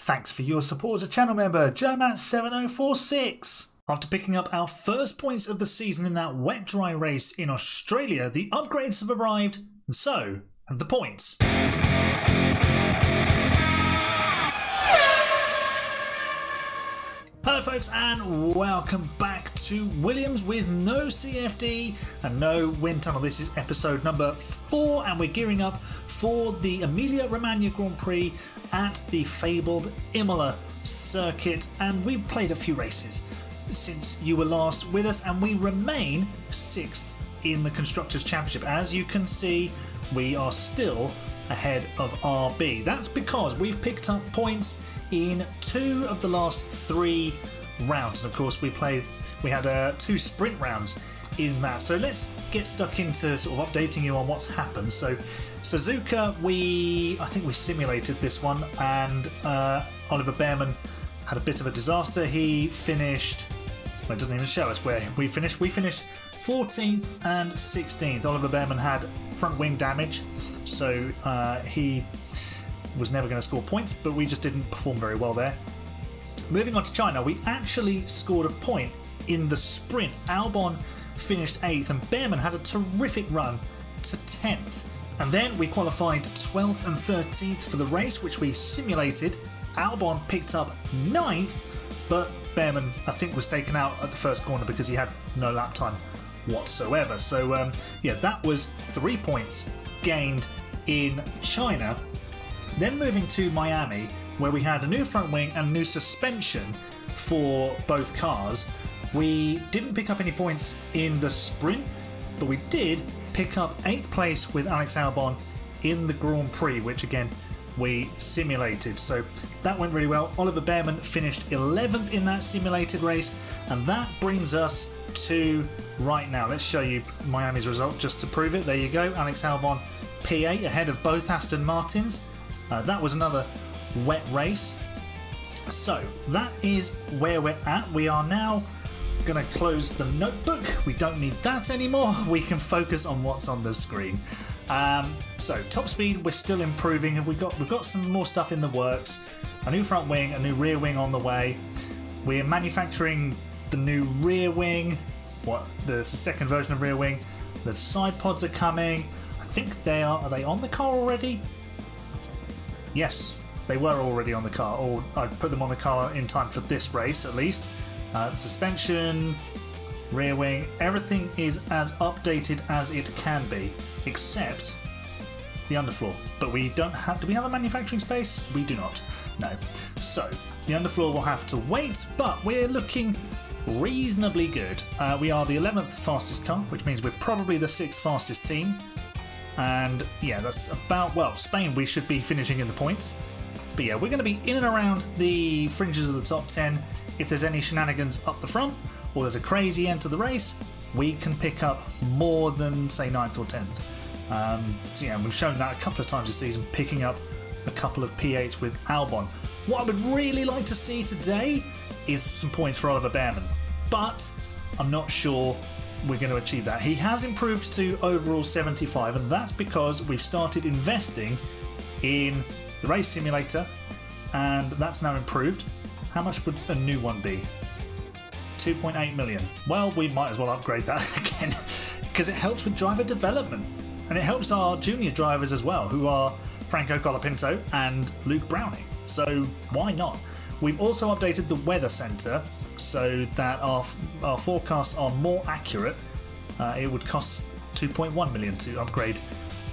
Thanks for your support as a channel member, Jermat7046. After picking up our first points of the season in that wet-dry race in Australia, the upgrades have arrived, and so have the points. Hello folks, and welcome back to Williams with no CFD and no wind tunnel. This is episode number 4 and we're gearing up for the Emilia Romagna Grand Prix at the fabled Imola circuit, and we've played a few races since you were last with us and we remain 6th in the Constructors' Championship. As you can see, we are still ahead of RB. That's because we've picked up points in 2 of the last 3 rounds, and of course we had 2 sprint rounds in that. So let's get stuck into sort of updating you on what's happened. So Suzuka, I think we simulated this one, and Oliver Bearman had a bit of a disaster. He finished, well, it doesn't even show us where we finished. We finished 14th and 16th. Oliver Bearman had front wing damage, so he was never going to score points, but we just didn't perform very well there. Moving on to China, we actually scored a point in the sprint. Albon finished 8th and Bearman had a terrific run to 10th. And then we qualified 12th and 13th for the race, which we simulated. Albon picked up 9th, but Bearman, I think, was taken out at the first corner because he had no lap time whatsoever. So yeah, that was 3 points gained in China. Then moving to Miami, where we had a new front wing and new suspension for both cars. We didn't pick up any points in the sprint, but we did pick up 8th place with Alex Albon in the Grand Prix, which again we simulated. So that went really well. Oliver Bearman finished 11th in that simulated race, and that brings us to right now. Let's show you Miami's result just to prove it. There you go, Alex Albon P8 ahead of both Aston Martins. That was another wet race. So that is where we're at. We are now going to close the notebook. We don't need that anymore. We can focus on what's on the screen. So top speed, we're still improving. We've got some more stuff in the works. A new front wing, a new rear wing on the way. We're manufacturing the new rear wing. The second version of rear wing. The side pods are coming. I think are they on the car already? Yes, they were already on the car, or I put them on the car in time for this race at least. Suspension, rear wing, everything is as updated as it can be, except the underfloor. But we don't have, do we have a manufacturing space? We do not, no. So the underfloor will have to wait, but we're looking reasonably good. We are the 11th fastest car, which means we're probably the 6th fastest team. And yeah, that's about, well, Spain we should be finishing in the points. But yeah, we're going to be in and around the fringes of the top 10. If there's any shenanigans up the front, or there's a crazy end to the race, we can pick up more than, say, 9th or 10th. So yeah, we've shown that a couple of times this season, picking up a couple of P8s with Albon. What I would really like to see today is some points for Oliver Bearman, but I'm not sure we're going to achieve that. He has improved to overall 75, and that's because we've started investing in the race simulator, and that's now improved. How much would a new one be? 2.8 million. Well, we might as well upgrade that again because it helps with driver development, and it helps our junior drivers as well, who are Franco Colapinto and Luke Browning. So why not? We've also updated the weather centre so that our forecasts are more accurate. It would cost 2.1 million to upgrade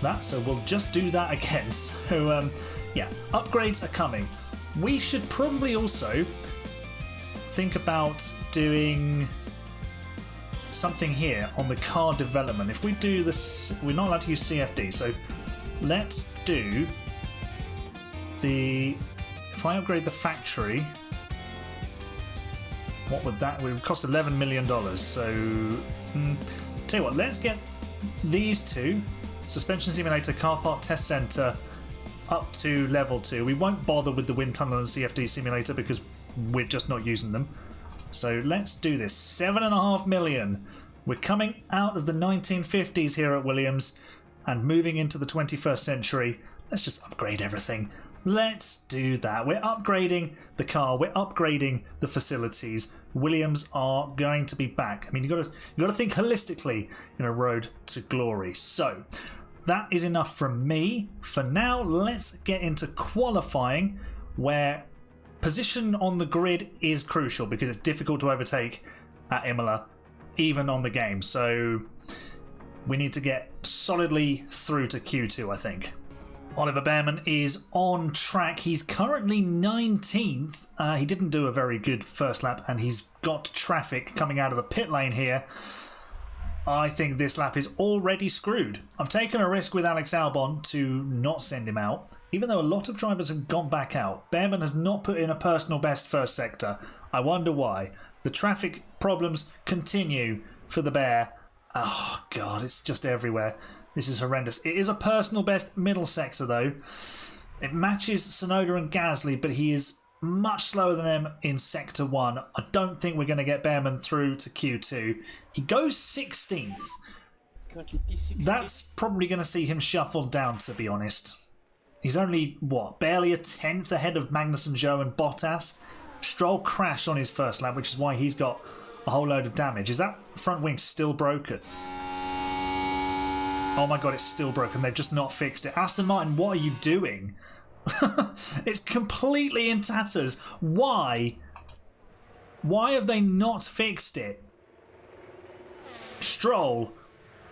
that, so we'll just do that again. So yeah, upgrades are coming. We should probably also think about doing something here on the car development. If we do this, we're not allowed to use CFD, so let's do if I upgrade the factory, what would that? It would cost $11 million. So, tell you what, let's get these two, suspension simulator, car part test center, up to level 2. We won't bother with the wind tunnel and CFD simulator because we're just not using them. So let's do this. 7.5 million. We're coming out of the 1950s here at Williams and moving into the 21st century. Let's just upgrade everything. Let's do that. We're upgrading the car. We're upgrading the facilities. Williams are going to be back. I mean, you got to think holistically in a road to glory. So that is enough from me for now. Let's get into qualifying, where position on the grid is crucial because it's difficult to overtake at Imola, even on the game. So we need to get solidly through to Q2, I think. Oliver Bearman is on track. He's currently 19th. He didn't do a very good first lap, and he's got traffic coming out of the pit lane here. I think this lap is already screwed. I've taken a risk with Alex Albon to not send him out, even though a lot of drivers have gone back out. Bearman has not put in a personal best first sector. I wonder why. The traffic problems continue for the Bear. Oh, God, it's just everywhere. This is horrendous. It is a personal best middle sector, though. It matches Tsunoda and Gasly, but he is much slower than them in Sector 1. I don't think we're going to get Bearman through to Q2. He goes 16th. That's probably going to see him shuffled down, to be honest. He's only, what, barely a 10th ahead of Magnussen, Zhou and Bottas. Stroll crashed on his first lap, which is why he's got a whole load of damage. Is that front wing still broken? Oh my God, it's still broken. They've just not fixed it. Aston Martin, what are you doing? It's completely in tatters. Why? Why have they not fixed it? Stroll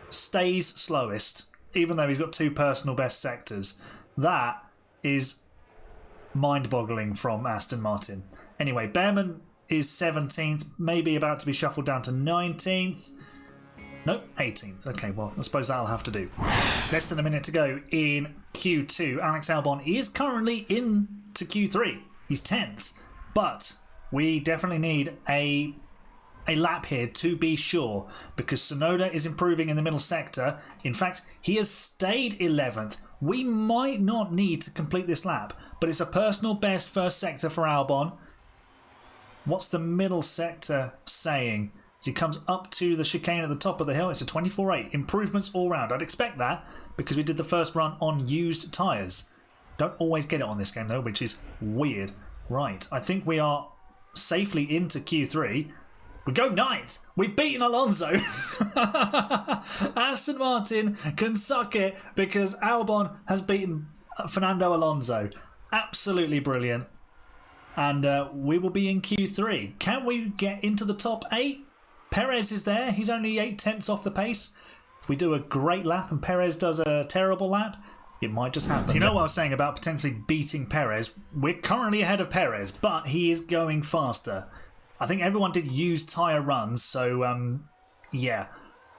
stays slowest, even though he's got 2 personal best sectors. That is mind-boggling from Aston Martin. Anyway, Bearman is 17th, maybe about to be shuffled down to 19th. Nope, 18th. Okay, well, I suppose that'll have to do. Less than a minute to go in Q2. Alex Albon is currently in to Q3. He's 10th. But we definitely need a lap here to be sure, because Tsunoda is improving in the middle sector. In fact, he has stayed 11th. We might not need to complete this lap, but it's a personal best first sector for Albon. What's the middle sector saying? As he comes up to the chicane at the top of the hill, it's a 24.8. Improvements all round. I'd expect that because we did the first run on used tyres. Don't always get it on this game though, which is weird. Right, I think we are safely into Q3. We go 9th. We've beaten Alonso. Aston Martin can suck it because Albon has beaten Fernando Alonso. Absolutely brilliant. And we will be in Q3. Can we get into the top 8? Perez is there. He's only 8/10 off the pace. If we do a great lap and Perez does a terrible lap, it might just happen. So you know what I was saying about potentially beating Perez? We're currently ahead of Perez, but he is going faster. I think everyone did use tyre runs, so yeah.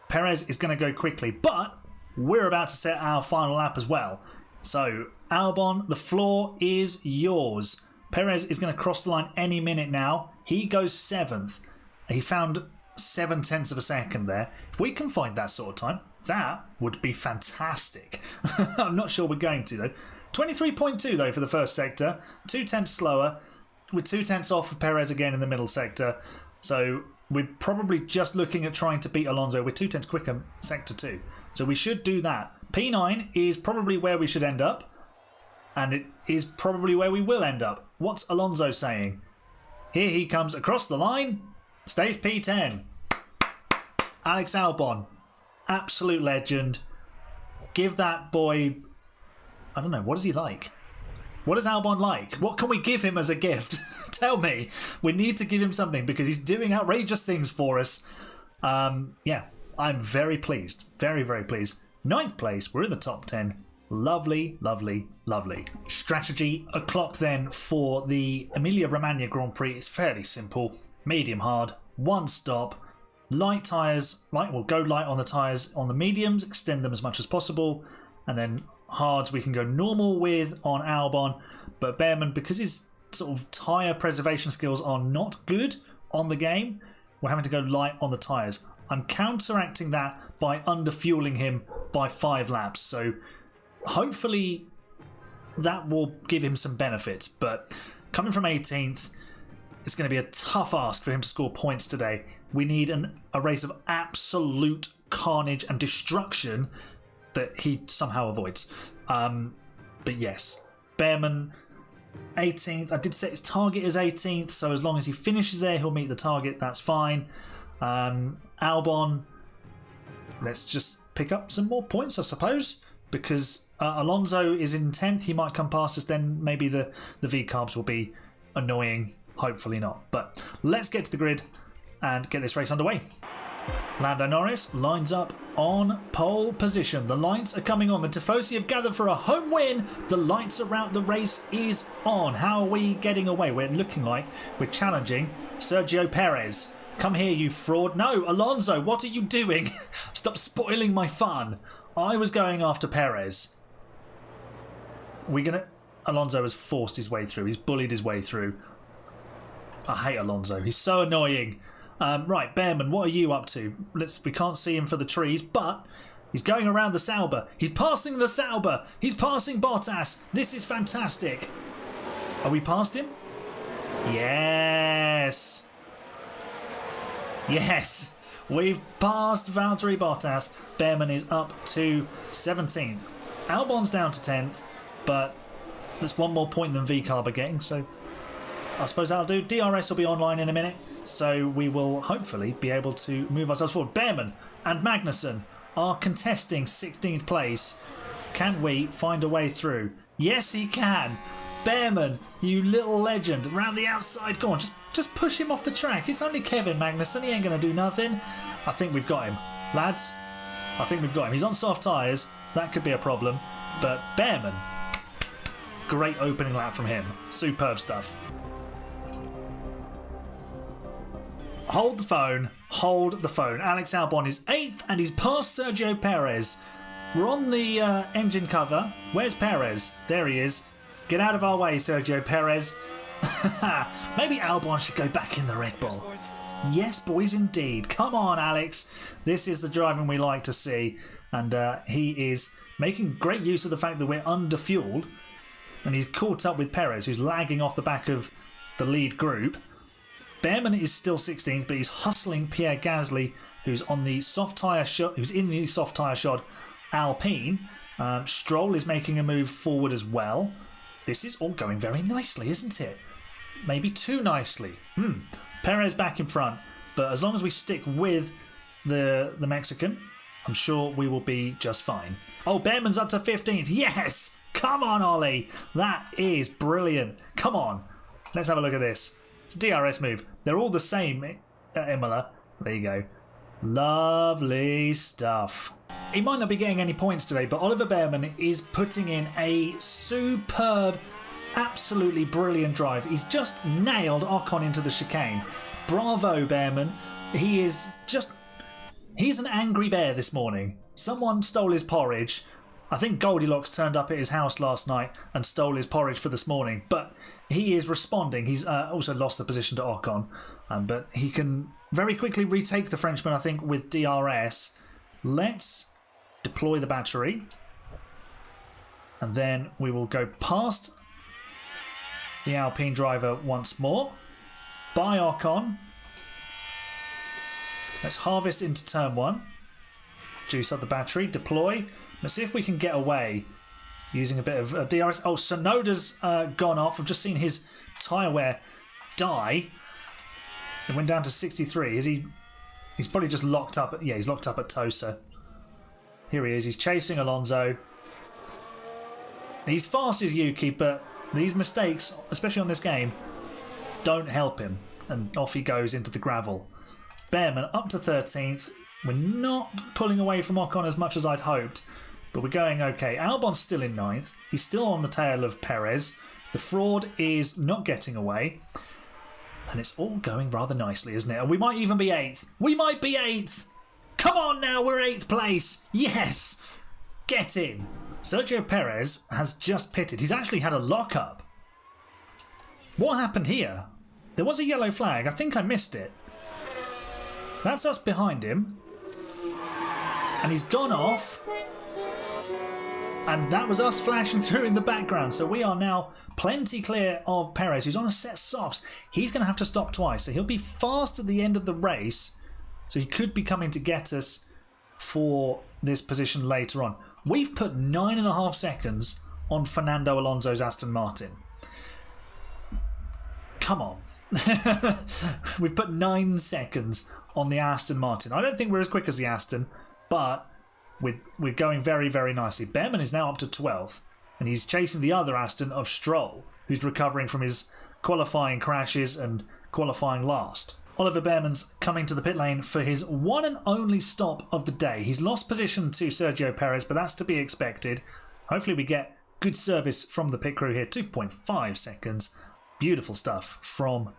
Perez is going to go quickly, but we're about to set our final lap as well. So, Albon, the floor is yours. Perez is going to cross the line any minute now. He goes 7th. He found 0.7 of a second there. If we can find that sort of time, that would be fantastic. I'm not sure we're going to though. 23.2 though for the first sector. 0.2 slower. With 0.2 off of Perez again in the middle sector. So we're probably just looking at trying to beat Alonso with 0.2 quicker sector 2. So we should do that. P9 is probably where we should end up. And it is probably where we will end up. What's Alonso saying? Here he comes across the line. Stays P10. Alex Albon. Absolute legend. Give that boy... I don't know, what is he like? What is Albon like? What can we give him as a gift? Tell me. We need to give him something because he's doing outrageous things for us. Yeah, I'm very pleased. Very, very pleased. 9th place. We're in the top 10. Lovely, lovely, lovely. Strategy o'clock then for the Emilia Romagna Grand Prix. It's fairly simple. Medium hard. 1 stop. Light tyres. We'll go light on the tyres on the mediums. Extend them as much as possible. And then hards we can go normal with on Albon. But Bearman, because his sort of tyre preservation skills are not good on the game, we're having to go light on the tyres. I'm counteracting that by underfueling him by 5 laps. So hopefully that will give him some benefits. But coming from 18th, it's going to be a tough ask for him to score points today. We need a race of absolute carnage and destruction that he somehow avoids. But yes, Bearman 18th. I did set his target as 18th, so as long as he finishes there, he'll meet the target. That's fine. Albon, let's just pick up some more points, I suppose, because Alonso is in 10th. He might come past us, then maybe the V-carbs will be annoying. Hopefully not. But let's get to the grid and get this race underway. Lando Norris lines up on pole position. The lights are coming on. The Tifosi have gathered for a home win. The lights are out. The race is on. How are we getting away? We're looking like we're challenging Sergio Perez. Come here, you fraud. No, Alonso, what are you doing? Stop spoiling my fun. I was going after Perez. Alonso has forced his way through. He's bullied his way through. I hate Alonso. He's so annoying. Right, Behrman, what are you up to? We can't see him for the trees, but he's going around the Sauber. He's passing the Sauber. He's passing Bottas. This is fantastic. Are we past him? Yes. Yes. We've passed Valtteri Bottas. Behrman is up to 17th. Albon's down to 10th, but that's one more point than V-Carb are getting, so I suppose that'll do. DRS will be online in a minute, so we will hopefully be able to move ourselves forward. Behrman and Magnussen are contesting 16th place. Can we find a way through? Yes, he can. Behrman, you little legend, around the outside. Go on, just push him off the track. It's only Kevin Magnussen. He ain't going to do nothing. I think we've got him. Lads, I think we've got him. He's on soft tyres. That could be a problem. But Behrman, great opening lap from him. Superb stuff. Hold the phone. Hold the phone. Alex Albon is 8th and he's past Sergio Perez. We're on the engine cover. Where's Perez? There he is. Get out of our way, Sergio Perez. Maybe Albon should go back in the Red Bull. Yes, boys, indeed. Come on, Alex. This is the driving we like to see. And he is making great use of the fact that we're under-fueled. And he's caught up with Perez, who's lagging off the back of the lead group. Behrman is still 16th, but he's hustling Pierre Gasly, who's on the soft tyre shot. Who's in the soft tyre shot Alpine. Stroll is making a move forward as well. This is all going very nicely, isn't it? Maybe too nicely. Perez back in front, but as long as we stick with the Mexican, I'm sure we will be just fine. Oh, Behrman's up to 15th. Yes! Come on, Ollie. That is brilliant. Come on. Let's have a look at this. It's a DRS move. They're all the same at Imola. There you go. Lovely stuff. He might not be getting any points today, but Oliver Behrman is putting in a superb, absolutely brilliant drive. He's just nailed Ocon into the chicane. Bravo, Behrman. He's an angry bear this morning. Someone stole his porridge. I think Goldilocks turned up at his house last night and stole his porridge for this morning. But he is responding. He's also lost the position to Ocon. But he can very quickly retake the Frenchman, I think, with DRS. Let's deploy the battery. And then we will go past the Alpine driver once more. By Ocon. Let's harvest into turn 1. Juice up the battery. Deploy. Let's see if we can get away using a bit of DRS. Oh, Sonoda's gone off. I've just seen his tyre wear die. It went down to 63. Is he? He's probably just locked up. Yeah, he's locked up at Tosa. Here he is. He's chasing Alonso. He's fast as Yuki, but these mistakes, especially on this game, don't help him. And off he goes into the gravel. Behrman up to 13th. We're not pulling away from Ocon as much as I'd hoped, but we're going okay. Albon's still in 9th. He's still on the tail of Perez. The fraud is not getting away. And it's all going rather nicely, isn't it? And we might even be 8th. We might be 8th! Come on now, we're 8th place! Yes! Get in! Sergio Perez has just pitted. He's actually had a lock-up. What happened here? There was a yellow flag. I think I missed it. That's us behind him. And he's gone off. And that was us flashing through in the background. So we are now plenty clear of Perez, who's on a set of softs. He's going to have to stop twice. So he'll be fast at the end of the race. So he could be coming to get us for this position later on. We've put 9.5 seconds on Fernando Alonso's Aston Martin. come on. We've put 9 seconds on the Aston Martin. I don't think we're as quick as the Aston, but we're going very, very nicely. Behrman is now up to 12th, and he's chasing the other Aston of Stroll, who's recovering from his qualifying crashes and qualifying last. Oliver Behrman's coming to the pit lane for his one and only stop of the day. He's lost position to Sergio Perez, but that's to be expected. Hopefully we get good service from the pit crew here. 2.5 seconds. Beautiful stuff from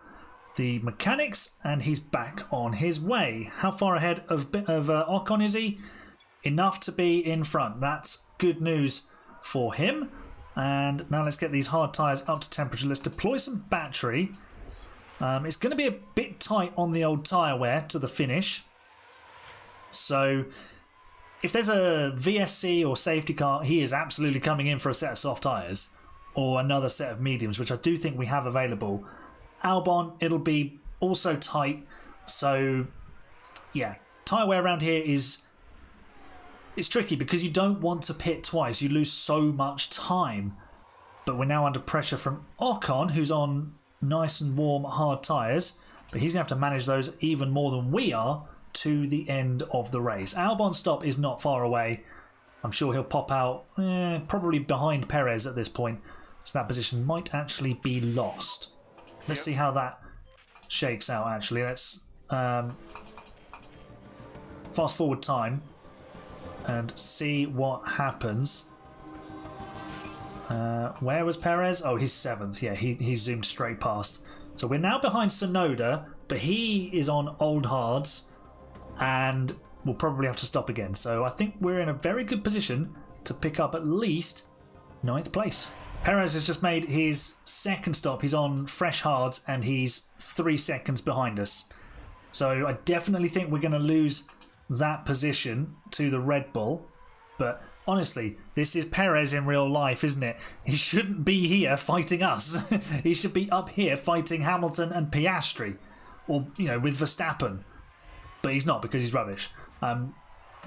the mechanics, and he's back on his way. How far ahead of Ocon is he? Enough to be in front. That's good news for him. And now let's get these hard tyres up to temperature. Let's deploy some battery. It's going to be a bit tight on the old tyre wear to the finish. So if there's a VSC or safety car, he is absolutely coming in for a set of soft tyres or another set of mediums, which I do think we have available. Albon, it'll be also tight. So yeah, tyre wear around here it's tricky because you don't want to pit twice. You lose so much time. But we're now under pressure from Ocon, who's on nice and warm hard tyres. But he's going to have to manage those even more than we are to the end of the race. Albon's stop is not far away. I'm sure he'll pop out probably behind Perez at this point. So that position might actually be lost. Let's see how that shakes out actually. Let's fast forward time and see what happens. Where was Perez? Oh, he's 7th. Yeah, he zoomed straight past. So we're now behind Tsunoda, but he is on old hards and we'll probably have to stop again. So I think we're in a very good position to pick up at least 9th place. Perez has just made his 2nd stop. He's on fresh hards and he's 3 seconds behind us. So I definitely think we're going to lose that position to the Red Bull. But honestly, this is Perez in real life, isn't it? He shouldn't be here fighting us. He should be up here fighting Hamilton and Piastri, or with Verstappen. But he's not because he's rubbish.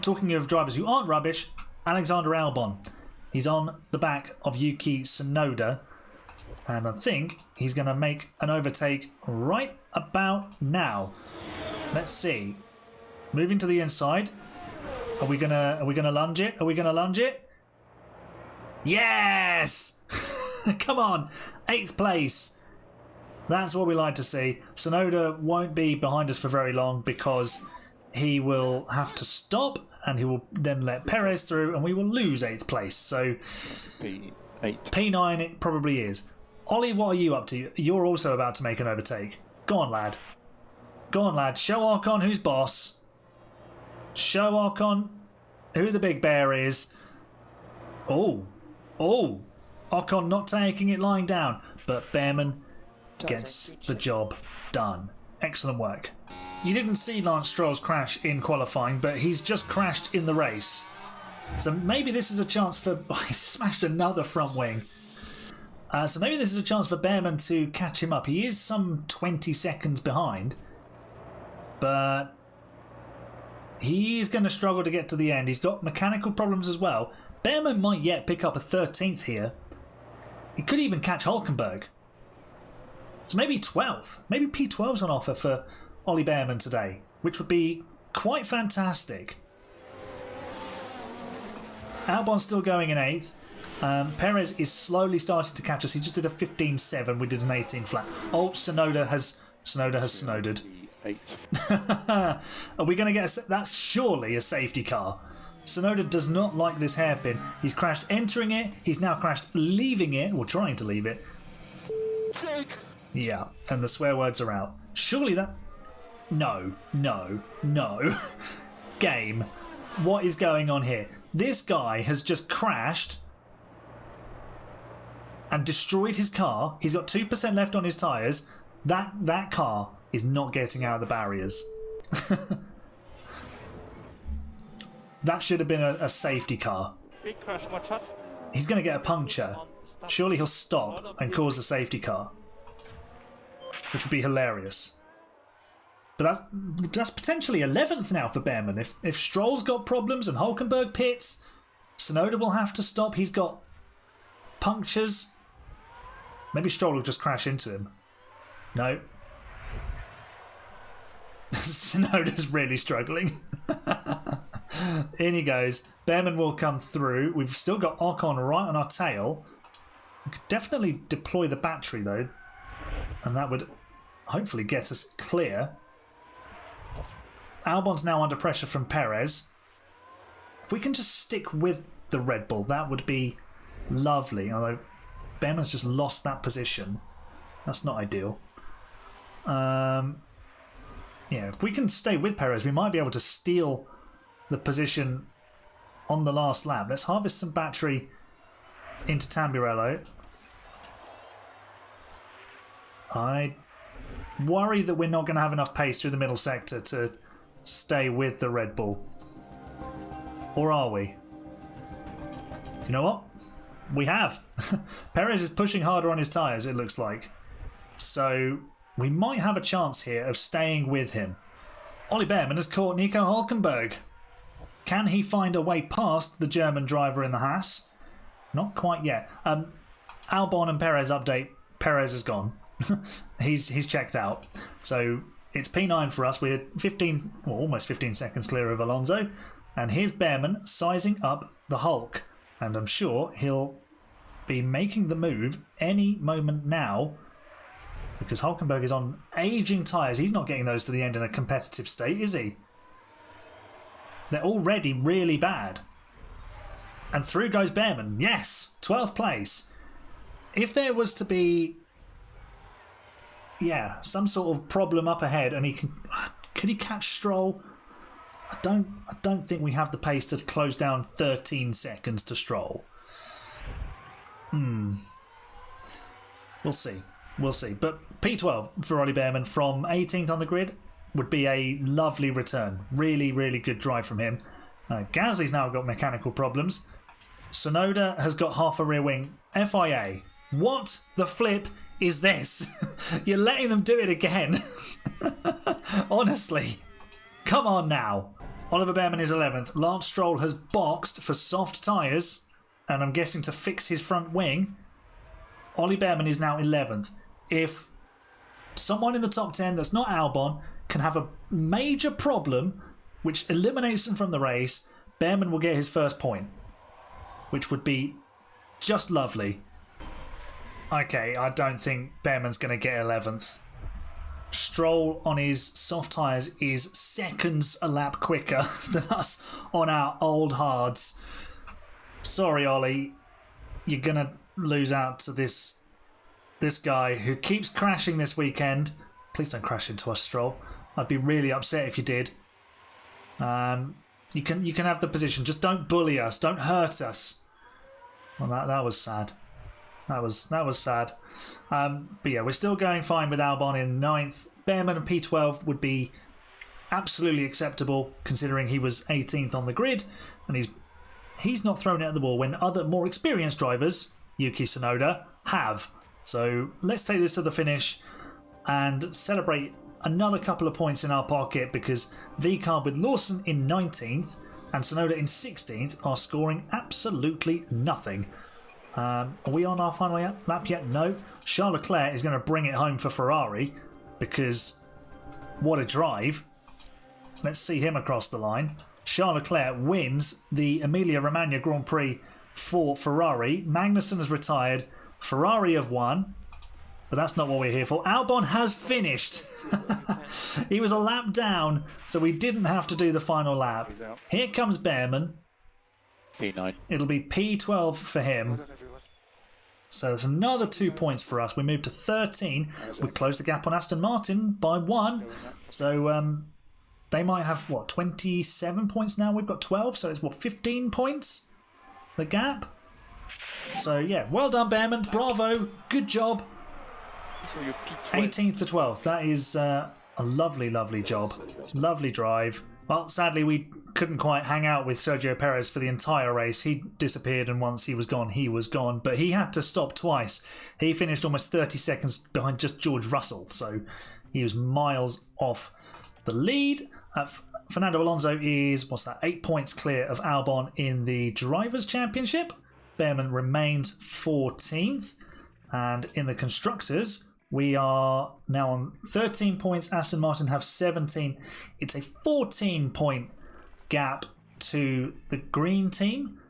Talking of drivers who aren't rubbish, Alexander Albon. He's on the back of Yuki Tsunoda, and I think he's going to make an overtake right about now. Let's see. Moving to the inside. Are we gonna lunge it? Are we gonna lunge it? Yes! Come on, 8th place. That's what we like to see. Tsunoda won't be behind us for very long because he will have to stop and he will then let Perez through and we will lose 8th place. So P8. P9 it probably is. Ollie, what are you up to? You're also about to make an overtake. Go on, lad. Go on, lad. Show Ocon who's boss. Show Ocon who the big bear is. Oh. Ocon not taking it lying down, but Behrman gets the job done. Excellent work. You didn't see Lance Stroll's crash in qualifying, but he's just crashed in the race. So maybe this is a chance for... Oh, he smashed another front wing. So maybe this is a chance for Behrman to catch him up. He is some 20 seconds behind, but he's going to struggle to get to the end. He's got mechanical problems as well. Behrman might yet pick up a 13th here. He could even catch Hülkenberg. So maybe 12th. Maybe P12's on offer for Ollie Behrman today, which would be quite fantastic. Albon's still going in 8th. Perez is slowly starting to catch us. He just did a 15.7. We did an 18 flat. Oh, Tsunoda has Tsunoda'd. Are we going to get that's surely a safety car. Tsunoda does not like this hairpin. He's crashed entering it. He's now crashed leaving it, or trying to leave it. Yeah, and the swear words are out. Surely that... No. Game. What is going on here? This guy has just crashed and destroyed his car. He's got 2% left on his tyres. That car is not getting out of the barriers. That should have been a safety car. Big crash, watch out. He's going to get a puncture. Surely he'll stop and cause a safety car, which would be hilarious. But that's potentially 11th now for Behrman. If Stroll's got problems and Hülkenberg pits, Tsunoda will have to stop. He's got punctures. Maybe Stroll will just crash into him. No. Sonoda's really struggling. In he goes. Behrman will come through. We've still got Ocon right on our tail. We could definitely deploy the battery though, and that would hopefully get us clear. Albon's now under pressure from Perez. If we can just stick with the Red Bull, that would be lovely. Although Behrman's just lost that position. That's not ideal. Yeah, if we can stay with Perez, we might be able to steal the position on the last lap. Let's harvest some battery into Tamburello. I worry that we're not going to have enough pace through the middle sector to stay with the Red Bull. Or are we? You know what? We have. Perez is pushing harder on his tyres, it looks like. So we might have a chance here of staying with him. Ollie Behrman has caught Nico Hülkenberg. Can he find a way past the German driver in the Haas? Not quite yet. Albon and Perez update. Perez is gone. he's checked out. So it's P9 for us. We're 15, well, almost 15 seconds clear of Alonso. And here's Behrman sizing up the Hulk. And I'm sure he'll be making the move any moment now, because Hülkenberg is on aging tyres. He's not getting those to the end in a competitive state, is he? They're already really bad. And through goes Behrman. Yes, 12th place. If there was to be, yeah, some sort of problem up ahead, and could he catch Stroll? I don't think we have the pace to close down 13 seconds to Stroll. We'll see. We'll see. But P12 for Ollie Behrman from 18th on the grid would be a lovely return. Really, really good drive from him. Gasly's now got mechanical problems. Tsunoda has got half a rear wing. FIA. What the flip is this? You're letting them do it again. Honestly. Come on now. Oliver Behrman is 11th. Lance Stroll has boxed for soft tyres, and I'm guessing to fix his front wing. Ollie Behrman is now 11th. If someone in the top 10 that's not Albon can have a major problem which eliminates him from the race, Behrman will get his first point, which would be just lovely. Okay, I don't think Behrman's going to get 11th. Stroll on his soft tyres is seconds a lap quicker than us on our old hards. Sorry, Ollie. You're going to lose out to this guy who keeps crashing this weekend. Please don't crash into us, Stroll. I'd be really upset if you did. You can have the position. Just don't bully us. Don't hurt us. Well, that was sad. That was sad. But yeah, we're still going fine with Albon in 9th. Behrman and P12 would be absolutely acceptable, considering he was 18th on the grid, and he's not thrown it at the wall when other more experienced drivers, Yuki Tsunoda, have. So let's take this to the finish and celebrate another couple of points in our pocket, because V-Carb with Lawson in 19th and Tsunoda in 16th are scoring absolutely nothing. Are we on our final lap yet? No. Charles Leclerc is going to bring it home for Ferrari, because what a drive. Let's see him across the line. Charles Leclerc wins the Emilia Romagna Grand Prix for Ferrari. Magnussen has retired. Ferrari have won. But that's not what we're here for. Albon has finished. He was a lap down, so we didn't have to do the final lap. Here comes Behrman. P9. It'll be P12 for him. So there's another 2 points for us. We moved to 13. We closed the gap on Aston Martin by 1. So they might have, what, 27 points now? We've got 12. So it's, what, 15 points? The gap? So, yeah, well done, Behrman. Bravo. Good job. 18th to 12th. That is a lovely, lovely job. Lovely drive. Well, sadly, we couldn't quite hang out with Sergio Perez for the entire race. He disappeared, and once he was gone, he was gone. But he had to stop twice. He finished almost 30 seconds behind just George Russell, so he was miles off the lead. Fernando Alonso is, 8 points clear of Albon in the Drivers' Championship. Behrman remains 14th. And in the Constructors, We are now on 13 points. Aston Martin have 17. It's a 14-point gap to the green team,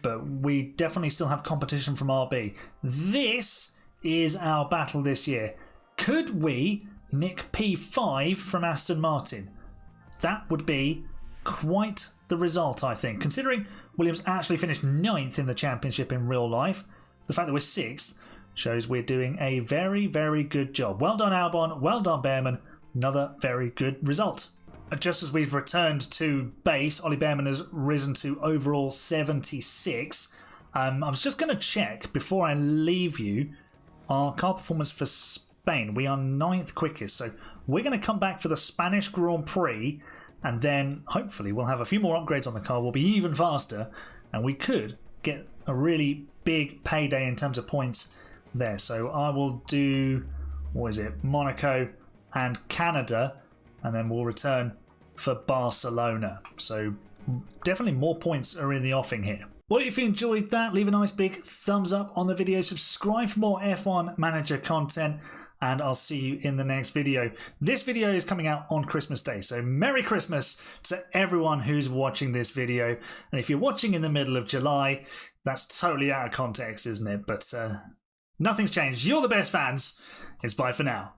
but we definitely still have competition from RB. This is our battle this year. Could we nick P5 from Aston Martin? That would be quite the result, I think. Considering Williams actually finished 9th in the championship in real life, the fact that we're 6th shows we're doing a very, very good job. Well done, Albon. Well done, Behrman. Another very good result. Just as we've returned to base, Ollie Behrman has risen to overall 76. I was just going to check before I leave you our car performance for Spain. We are 9th quickest, so we're going to come back for the Spanish Grand Prix, and then hopefully we'll have a few more upgrades on the car. We'll be even faster, and we could get a really big payday in terms of points there. So I will do, what is it, Monaco and Canada, and then we'll return for Barcelona. So definitely more points are in the offing here. Well, if you enjoyed that, leave a nice big thumbs up on the video, subscribe for more F1 Manager content, and I'll see you in the next video. This video is coming out on Christmas Day, so Merry Christmas to everyone who's watching this video. And if you're watching in the middle of July, that's totally out of context, isn't it? But nothing's changed. You're the best fans. It's bye for now.